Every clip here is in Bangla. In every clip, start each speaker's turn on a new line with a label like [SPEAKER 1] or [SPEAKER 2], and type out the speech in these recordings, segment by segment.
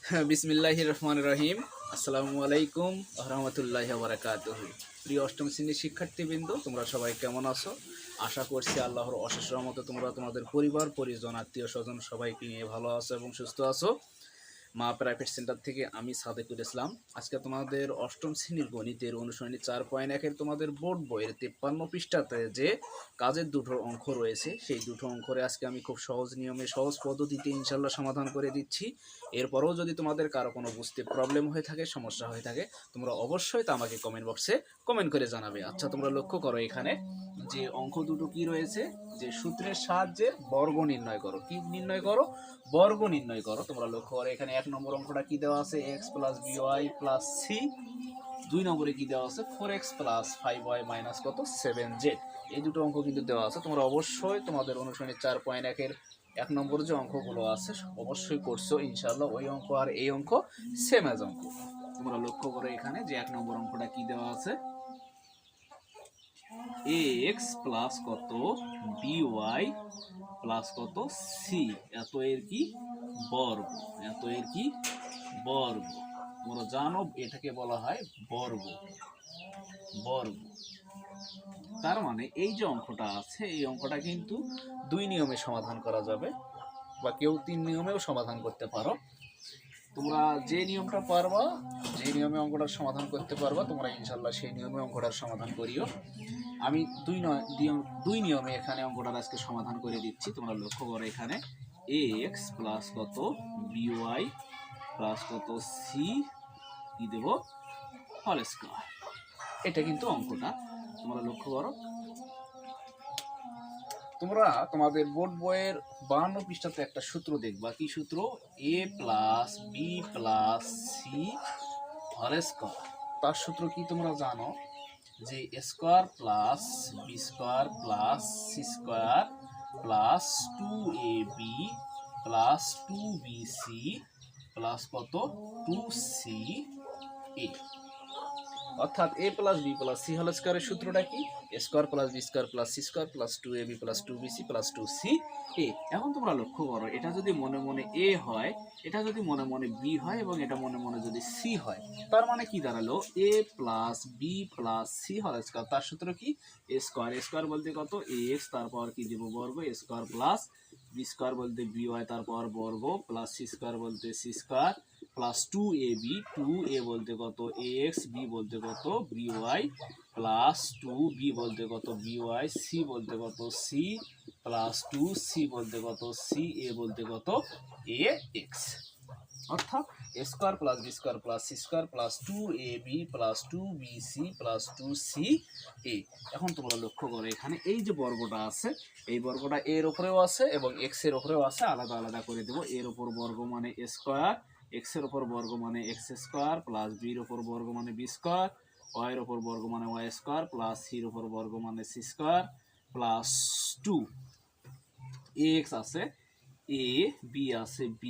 [SPEAKER 1] বিসমিল্লাহির রহমানির রহিম। আসসালামু আলাইকুম ওয়া রাহমাতুল্লাহি ওয়া বারাকাতুহু। প্রিয় অষ্টম শ্রেণীর শিক্ষার্থীবৃন্দ, তোমরা সবাই কেমন আছো? আশা করছি আল্লাহর অশেষ রহমতে তোমরা তোমাদের পরিবার পরিজন আত্মীয় স্বজন সবাইকে নিয়ে ভালো আছো এবং সুস্থ আছো। মা প্রাইভেট সেন্টার থেকে আমি সাদেকুল ইসলাম। আজকে তোমাদের অষ্টম শ্রেণীর গণিতের অনুশীলনী 4.1 তোমাদের বোর্ড বইয়ের 53 পৃষ্ঠাতে যে কাজের দুটো অঙ্ক রয়েছে, সেই দুটো অঙ্করে আজকে আমি খুব সহজ নিয়মে সহজ পদ্ধতিতে ইনশাল্লাহ সমাধান করে দিচ্ছি। এরপরেও যদি তোমাদের কারো কোনো বুঝতে প্রবলেম হয়ে থাকে, সমস্যা হয়ে থাকে, তোমরা অবশ্যই তা আমাকে কমেন্ট বক্সে কমেন্ট করে জানাবে। আচ্ছা, তোমরা লক্ষ্য করো এখানে যে অঙ্ক দুটো কি রয়েছে, যে সূত্রের সাহায্যে বর্গ নির্ণয় করো। কি নির্ণয় করো? বর্গ নির্ণয় করো। তোমরা লক্ষ্য করো এখানে 1 নম্বর অঙ্কটা কি দেওয়া আছে, x plus by plus c। 2 নম্বরে কি দেওয়া আছে, 4x প্লাস 5y মাইনাস কত 7z। এই দুটো অঙ্ক কিন্তু দেওয়া আছে। তোমরা অবশ্যই তোমাদের অনুশীলনী 4.1 1 নম্বর যে অঙ্কগুলো আছে অবশ্যই করছো ইনশাআল্লাহ। ওই অঙ্ক আর এই অঙ্ক সেম এজ অঙ্ক। তোমরা লক্ষ্য করো এখানে যে 1 নম্বর অঙ্কটা কি দেওয়া আছে, ax প্লাস কত by প্লাস কত c, এত এর কি বর্গ, এত এর কি বর্গ। তোমরা জানো এটাকে বলা হয় বর্গ। বর্গ তার মানে এই যে অঙ্কটা আছে, এই অঙ্কটা কিন্তু 2 নিয়মে সমাধান করা যাবে, বা কেউ 3 নিয়মেও সমাধান করতে পারো। তোমরা যে নিয়মটা পারবা, যে নিয়মে অঙ্কটার সমাধান করতে পারবা, তোমরা ইনশাল্লাহ সেই নিয়মে অঙ্কটার সমাধান করিও। আমি দুই নিয়মে এখানে অঙ্কটার আজকে সমাধান করে দিচ্ছি। তোমরা লক্ষ্য করো এখানে ax প্লাস কত by প্লাস কত c কি দেব হোল স্কয়ার। এটা কিন্তু অঙ্কটা। তোমরা লক্ষ্য করো, তোমরা তোমাদের বোর্ড বইয়ের 52 পৃষ্ঠাতে একটা সূত্র দেখবা। কি সূত্র? a plus B plus C whole square. তার সূত্র কি তোমরা জানো? যে square plus B square plus C square plus 2ab plus 2bc plus কত 2ca। অর্থাৎ a plus B plus C whole স্কয়ারের সূত্রটা কি? Square plus B square plus C square plus 2ab plus 2bc plus 2ca। এখন তোমরা লক্ষ্য করো, এটা যদি মনে মনে a হয়, এটা যদি মনে মনে b হয়, এবং এটা মনে মনে যদি c হয়, তার মানে কি দাঁড়ালো? a plus B plus C whole square. তার সূত্র কি? a square. a স্কয়ার বলতে কত ax, তারপর কি দেব বর্গ, a square plus B square বলতে by, তারপর বর্গ, প্লাস সি স্কয়ার বলতে C square plus 2ab, 2a বলতে কত ax, b বলতে কত by প্লাস 2b বলতে কত by, c বলতে কত c প্লাস 2c বলতে কত ca বলতে কত ax। অর্থাৎ a square plus B square plus C square plus 2ab plus 2bc plus 2ca। এখন তোমরা লক্ষ্য করো এখানে এই যে বর্গটা আছে, এই বর্গটা এর উপরেও আছে এবং x এর উপরেও আছে। আলাদা আলাদা করে দেব। এর উপর বর্গ মানে a স্কয়ার, x এর উপর বর্গ মানে x স্কয়ার প্লাস b এর উপর বর্গ মানে b স্কয়ার, y এর উপর বর্গ মানে y স্কয়ার প্লাস c এর উপর বর্গ মানে c স্কয়ার প্লাস 2 ax আছে a, b আছে b,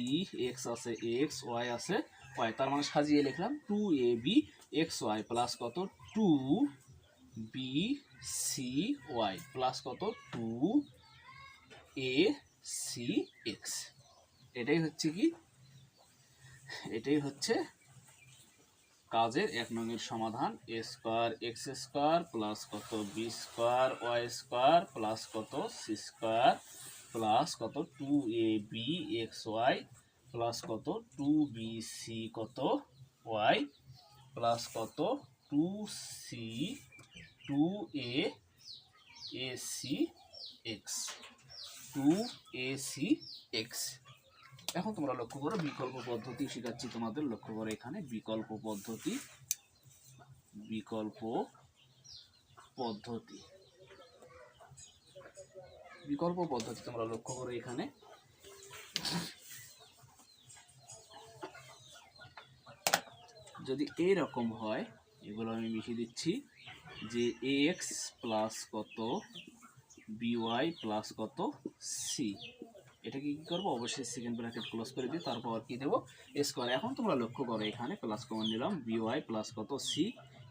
[SPEAKER 1] x আছে x, y আছে y। তার মানে সাজিয়ে লিখলাম 2ab xy প্লাস কত 2bcy প্লাস কত 2acx। এটাই হচ্ছে কি? এটাই হচ্ছে কাজের 1 নংয়ের সমাধান। a square x square plus কত b square y square plus কত c স্কয়ার প্লাস কত 2ab xy প্লাস কত 2bc কত y প্লাস কত 2c 2acx 2acx। এখন তোমরা লক্ষ্য করো বিকল্প পদ্ধতি শেখাচ্ছি তোমাদের। লক্ষ্য করো এখানে বিকল্প পদ্ধতি, বিকল্প পদ্ধতি, বিকল্প পদ্ধতি। তোমরা লক্ষ্য করো এখানে যদি এইরকম হয়, এগুলো আমি মিশিয়ে দিচ্ছি, যে ax প্লাস কত by প্লাস কত c, এটাকে কি করবো? অবশ্যই সেকেন্ড ব্র্যাকেট ক্লোজ করে দিই, তারপর কি দেবো স্কয়ার। এখন তোমরা লক্ষ্য করো এখানে প্লাস কমন নিলাম, by প্লাস কত c।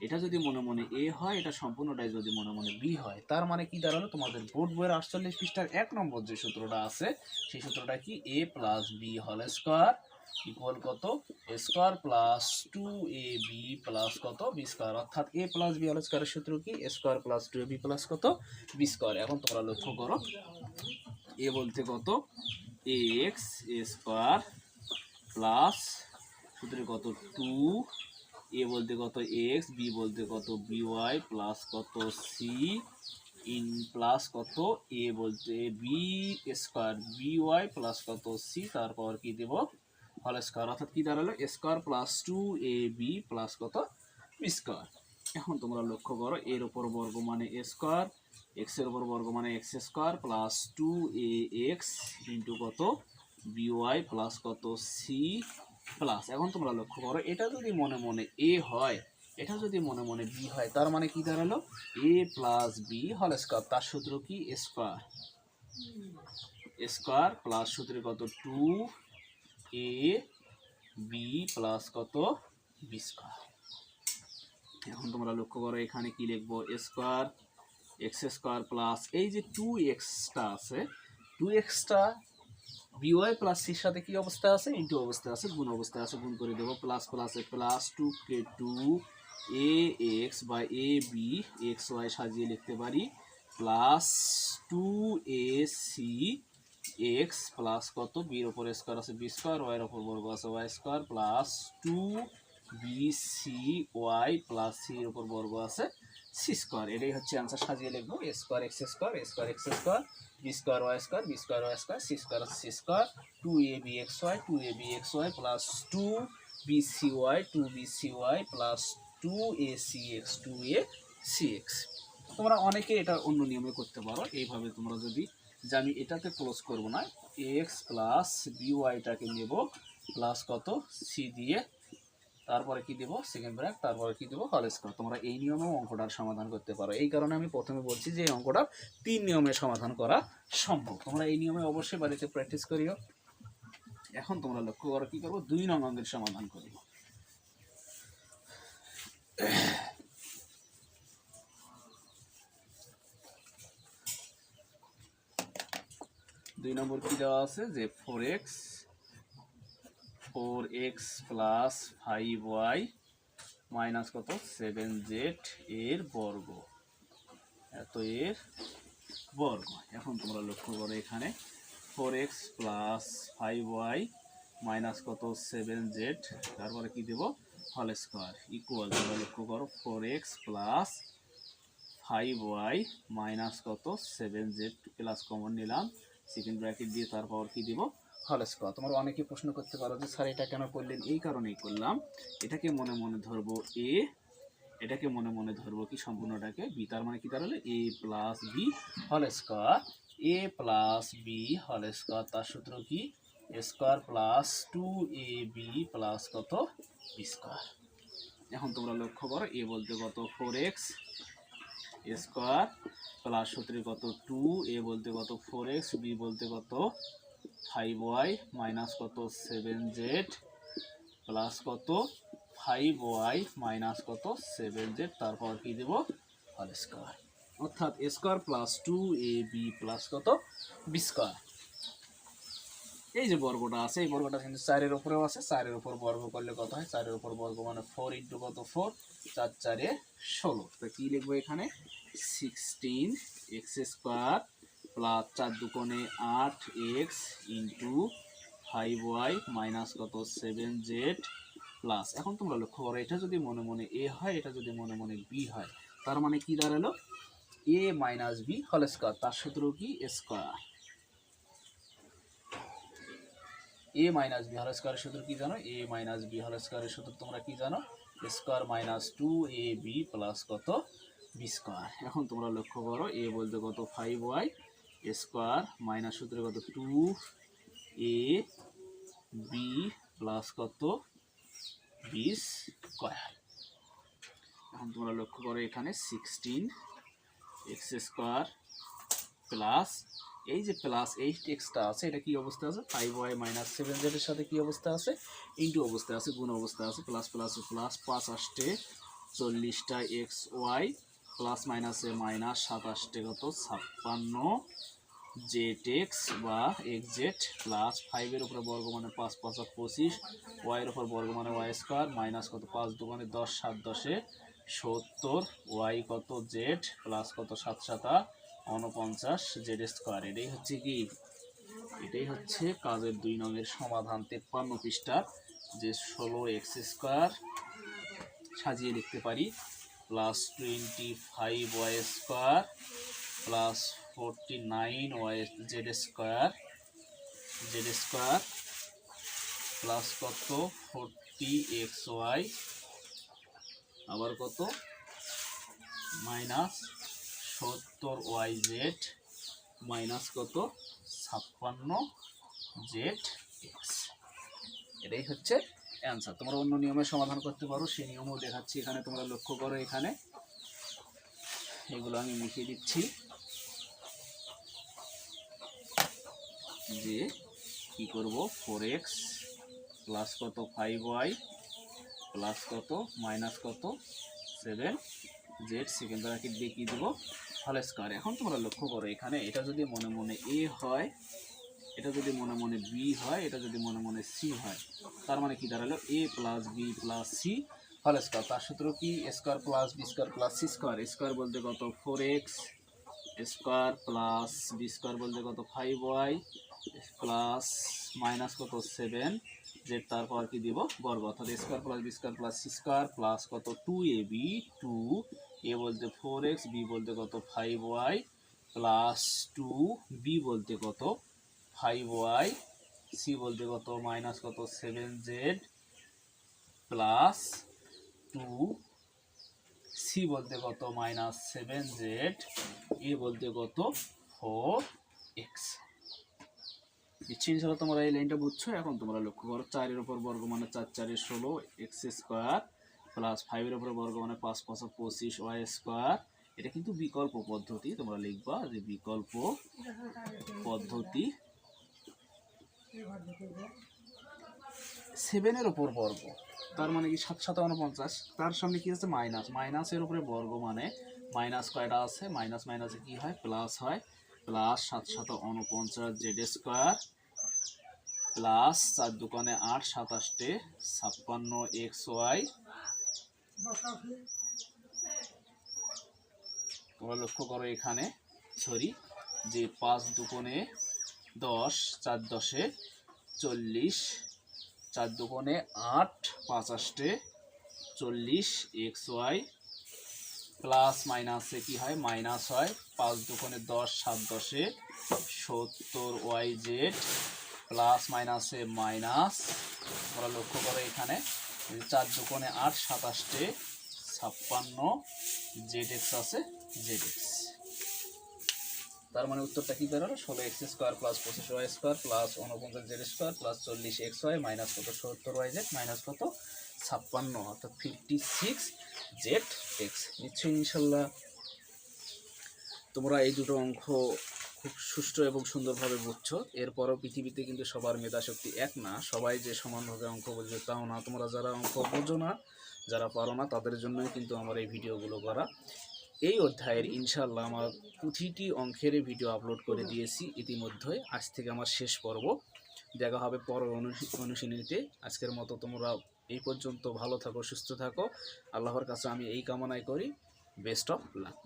[SPEAKER 1] এটা যদি মনে মনে a হয়, এটা সম্পূর্ণটাই যদি মনে মনে b হয়, তার মানে কি দাঁড়ালো? তোমাদের বোর্ড বইয়ের 48 পৃষ্ঠার 1 নম্বর যে সূত্রটা আছে, সেই সূত্রটা কি? a plus B whole square equal কত A square plus 2ab plus কত বি স্কোয়ার, অর্থাৎ এ প্লাস বি হোল স্কোয়ারের সূত্র কি A square plus 2ab plus কত বি স্কোয়ার। এখন তোমরা লক্ষ্য করো এ বলতে কত এক্স এ স্কোয়ার প্লাস সূত্রে কত 2, এ বলতে কত এক্স, বি বলতে কত বিওয়াই প্লাস কত সি ইন প্লাস কত এ বলতে বি স্কোয়ার বিওয়াই প্লাস কত সি, তারপর কি দেব হোল স্কোয়ার, অর্থাৎ কি দাঁড়ালো এ স্কোয়ার প্লাস 2ab প্লাস কত বি স্কোয়ার। এখন তোমরা লক্ষ্য করো এর উপর বর্গ মানে এ স্কোয়ার, এক্স এর উপর বর্গ মানে x square plus 2ax into কত বিওয়াই প্লাস কত সি প্লাস। এখন তোমরা লক্ষ্য করো এটা যদি মনে মনে এ হয়, এটা যদি মনে মনে বি হয়, তার মানে কি দাঁড়ালো এ প্লাস বি হোল স্কোয়ার, তার সূত্র কি স্কোয়ার স্কোয়ার প্লাস সূত্রে কত 2ab প্লাস কত বি স্কোয়ার। এখন তোমরা লক্ষ্য করো এখানে কি লিখবো স্কোয়ার এক্স স্কোয়ার প্লাস এই যে 2xটা আছে, 2xটা বিওয়াই প্লাস সির সাথে কি অবস্থা আছে ইন্টু অবস্থা আছে, গুণ অবস্থা আছে, গুণ করে দেবো প্লাস প্লাসে প্লাস 2k2ax বা এ বি এক্স ওয়াই সাজিয়ে লিখতে পারি প্লাস 2ac এক্স প্লাস কত বির ওপর স্কোয়ার আছে বি স্কোয়ার, ওয়াইয়ের ওপর বর্গ আছে y square plus 2bcy plus সির ওপর বর্গ আছে সি স্কোয়ার। এটাই হচ্ছে অ্যান্সার, সাজিয়ে লিখবো a square x square a square x square b square y square b square y square c square c square 2abxy plus 2bcy plus 2acx 2acx। তোমরা অনেকে এটা অন্য নিয়মে করতে পারো এইভাবে, তোমরা যদি যে আমি এটাতে ক্লোজ করব না এক্স প্লাস বিওয়াইটাকে নেব প্লাস কত সি দিয়ে তারপরে কি দেবো সেকেন্ড ব্র্যাক তারপরে কি দেবো হোল স্কোয়ার। তোমরা এই নিয়মেও অঙ্কটার সমাধান করতে পারো। এই কারণে আমি প্রথমে বলছি যে এই অঙ্কটা 3 নিয়মে সমাধান করা সম্ভব। তোমরা এই নিয়মে অবশ্যই বাড়িতে প্র্যাকটিস করিও। এখন তোমরা লক্ষ্য করো কি করবো 2 নং অঙ্কের সমাধান করি। 2 নম্বর কি দেওয়া আছে যে 4x প্লাস 5y মাইনাস কত 7z এর বর্গ, এত এর বর্গ। এখন তোমরা লক্ষ্য করো এখানে 4x প্লাস 5y মাইনাস কত 7z তারপরে কি দেব হোল স্কোয়ার ইকুয়াল, তোমরা লক্ষ্য করো 4x প্লাস 5y মাইনাস কত 7z প্লাস কমন নিলাম সেকেন্ড ব্র্যাকেট দিয়ে তারপর কি দিব হোল স্কোয়ার। তোমরা অনেকে প্রশ্ন করতে পারো যে স্যার এটা কেন করলেন, এই কারণেই করলাম এটাকে মনে মনে ধরবো এ, এটাকে মনে মনে ধরবো কি সম্পূর্ণটাকে বি, তার মানে কি দাঁড়ালো এ প্লাস বি হোল স্কোয়ার, এ প্লাস বি হোল স্কোয়ার তার সূত্র কি স্কোয়ার প্লাস 2ab প্লাস কত বি স্কোয়ার। এখন তোমরা লক্ষ্য করো এ বলতে কত 4x স্কোয়ার প্লাস সূত্রে কত 2, এ বলতে কত 4x, বি বলতে কত 5y মাইনাস কত 7z প্লাস কত 5y মাইনাস কত 7z তারপর কি দেব হোল স্কোয়ার, অর্থাৎ a square plus 2ab plus কত বি স্কোয়ার। এই যে বর্গটা আছে এই বর্গটা কিন্তু 4 এর উপরেও আছে, 4 এর উপর বর্গ করলে কত হয় 4 এর উপর বর্গ মানে 4 ইন্টু কত 4 4 4 এ 16। তো কি লিখবো এখানে 16x square plus 4 দুকোণে 8x into 5y minus কত 7z প্লাস। এখন তোমরা লক্ষ্য করো এটা যদি মনে মনে এ হয় এটা যদি মনে মনে বি হয়, তার মানে কি দাঁড়ালো এ মাইনাস বি হোল স্কোয়ার, তার সূত্র কি স্কোয়ার এ মাইনাস বি হোল স্কোয়ারের সূত্র কি জানো এ মাইনাস বি হোল স্কোয়ারের সূত্র তোমরা কি জানো স্কোয়ার মাইনাস 2ab প্লাস কত বি স্কোয়ার। এখন তোমরা লক্ষ্য করো এ বলতে কত 5y স্কোয়ার মাইনাস সূত্রে কত 2ab প্লাস কত বি স্কোয়ার। এখন তোমরা লক্ষ্য করো এখানে 16x স্কোয়ার প্লাস এই যে প্লাস 8xটা আছে এটা কি অবস্থা আছে 5y মাইনাস 7z এর সাথে কি অবস্থা আছে ইনটু অবস্থা আছে গুণ অবস্থা আছে প্লাস প্লাস প্লাস 5 আসতে 40টা xy প্লাস মাইনাসে মাইনাস 27 কত 56 জেড এক্স বা এক্স জেড প্লাস 5 উপরে বর্গ মানে 5 5 25, ওয়াই এর উপর বর্গ মানে ওয়াই স্কোয়ার মাইনাস কত 5 2 10 7 10 70, ওয়াই কত জেড প্লাস কত 7 7 49 জেড স্কোয়ার। এটাই হচ্ছে কাজের 2 নংয়ের সমাধান 53 পৃষ্ঠার, যে 16 এক্স স্কোয়ার সাজিয়ে লিখতে পারি plus 25 Y square plus 49 Y Z square plus কত 40 এক্স ওয়াই, আবার কত মাইনাস 70 ওয়াই জেড মাইনাস কত 56 জেড এক্স। এটাই হচ্ছে অ্যান্সার। তোমরা অন্য নিয়মের সমাধান করতে পারো, সেই নিয়মও দেখাচ্ছি এখানে, তোমরা লক্ষ্য করো। এখানে এগুলো আমি লিখে দিচ্ছি যে কি করব 4x প্লাস কত 5y প্লাস কত মাইনাস কত 7z সেকেন্ড ব্র্যাকেট দিয়ে কি দেবো হোল স্কয়ার। এখন তোমরা লক্ষ্য করো এখানে এটা যদি মনে মনে a হয়, এটা যদি মনে মনে b হয়, এটা যদি মনে মনে c হয়, তার মানে কি দাঁড়ালো a plus b plus c whole square. তার সূত্র কি square plus b square plus c square. Square বলতে কত 4x square plus b square বলতে কত 5y প্লাস মাইনাস কত 7z, তারপর কি দিব বর্গ, অর্থাৎ square plus B square plus C square plus কত 2ab 2a বলতে 4x b বলতে কত 5y প্লাস 2b বলতে কত 5y c বলতে কত মাইনাস কত 7z প্লাস 2c বলতে কত মাইনাস 7z, a বলতে কত 4x। ইনশাআল্লাহ তোমরা এই লাইনটা বুঝছো। এখন তোমরা লক্ষ্য করো 4 এর উপর বর্গ মানে 4 4 16 এক্স স্কয়ার প্লাস 5 এর উপর বর্গ মানে 5 5 25 ওয়াই স্কয়ার। এটা কিন্তু বিকল্প পদ্ধতি, তোমরা লিখবা যে বিকল্প পদ্ধতি। 7 এর উপর বর্গ তার মানে কি 7 7 49, তার সামনে কি আছে মাইনাস, মাইনাসের উপরে বর্গ মানে মাইনাস কয়টা আছে, মাইনাস মাইনাসে কি হয় প্লাস হয়, প্লাস 7 7 49 জেড স্কয়ার প্লাস 4 দুগুণে 8 27 56 এক্স ওয়াই। তোমরা লক্ষ্য করো এখানে সরি যে 5 দুগুণে 10 4 10 40 4 দুগুণে 8 65 40 এক্স ওয়াই প্লাস মাইনাসে কি হয় মাইনাস হয় 5 দুগুণে 10 7 10 70 ওয়াই জেড প্লাস মাইনাসে মাইনাস। তোমরা লক্ষ্য করো এখানে 4 দুগুণে 8 27 56 জেড এক্স আছে জেড এক্স। তার মানে উত্তরটা কি বেরোলো 16 X square plus 25 Y square plus 49 Z square plus 40 X Y minus কত 70 ওয়াই জেড মাইনাস কত 56 অর্থাৎ 56 জেড এক্স। নিশ্চয়ই ইনশাল্লাহ তোমরা এই দুটো অঙ্ক খুব সুষ্ঠু এবং সুন্দরভাবে বুঝছো। এরপরও পৃথিবীতে কিন্তু সবার মেধাশক্তি এক না, সবাই যে সমানভাবে অঙ্ক বুঝবে তাও না। তোমরা যারা অঙ্ক বোঝো না, যারা পারো না, তাদের জন্যই কিন্তু আমার এই ভিডিওগুলো করা। এই অধ্যায়ের ইনশাআল্লাহ আমার প্রতিটি অঙ্কের ভিডিও আপলোড করে দিয়েছি ইতিমধ্যে। আজ থেকে আমার শেষ পর্ব, দেখা হবে পরের অনুশীলনীতে। আজকের মতো তোমরা এই পর্যন্ত ভালো থাকো, সুস্থ থাকো। আল্লাহর কাছে আমি এই কামনাই করি। Best of luck.